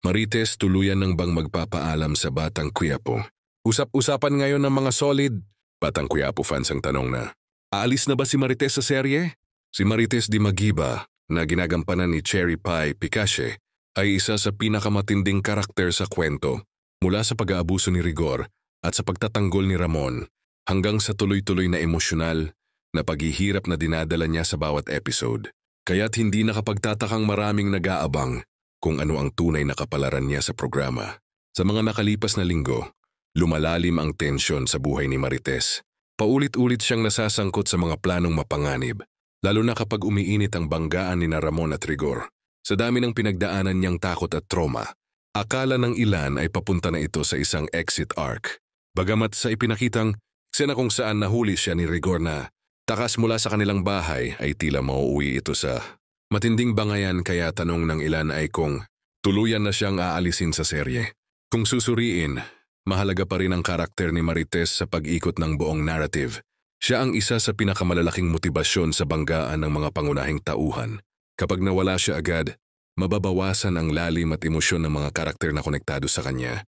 Marites tuluyan ng bang magpapaalam sa Batang Quiapo. Usap-usapan ngayon ng mga solid. Batang Quiapo fans ang tanong na, aalis na ba si Marites sa serye? Si Marites Di Magiba, na ginagampanan ni Cherry Pie Picache, ay isa sa pinakamatinding karakter sa kwento, mula sa pag-aabuso ni Rigor at sa pagtatanggol ni Ramon, hanggang sa tuloy-tuloy na emosyonal na paghihirap na dinadala niya sa bawat episode. Kaya't hindi nakapagtatakang maraming nag-aabang kung ano ang tunay na kapalaran niya sa programa. Sa mga nakalipas na linggo, lumalalim ang tensyon sa buhay ni Marites. Paulit-ulit siyang nasasangkot sa mga planong mapanganib, lalo na kapag umiinit ang banggaan ni Ramon at Rigor. Sa dami ng pinagdaanan niyang takot at trauma, akala ng ilan ay papunta na ito sa isang exit arc. Bagamat sa ipinakitang eksena kung saan nahuli siya ni Rigor na takas mula sa kanilang bahay ay tila mauuwi ito sa matinding bangayan, kaya tanong ng ilan ay kung tuluyan na siyang aalisin sa serye. Kung susuriin, mahalaga pa rin ang karakter ni Marites sa pag-ikot ng buong narrative. Siya ang isa sa pinakamalalaking motibasyon sa banggaan ng mga pangunahing tauhan. Kapag nawala siya agad, mababawasan ang lalim at emosyon ng mga karakter na konektado sa kanya.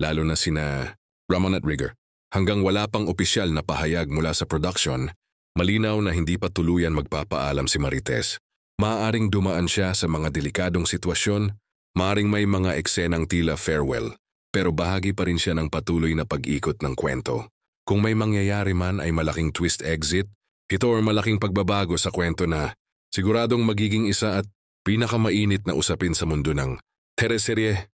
Lalo na sina Ramon at Rigor. Hanggang wala pang opisyal na pahayag mula sa production, malinaw na hindi pa tuluyan magpapaalam si Marites. Maaaring dumaan siya sa mga delikadong sitwasyon, maaaring may mga eksenang tila farewell, pero bahagi pa rin siya ng patuloy na pag-ikot ng kwento. Kung may mangyayari man ay malaking twist exit, ito or malaking pagbabago sa kwento na siguradong magiging isa at pinakamainit na usapin sa mundo ng teleserye.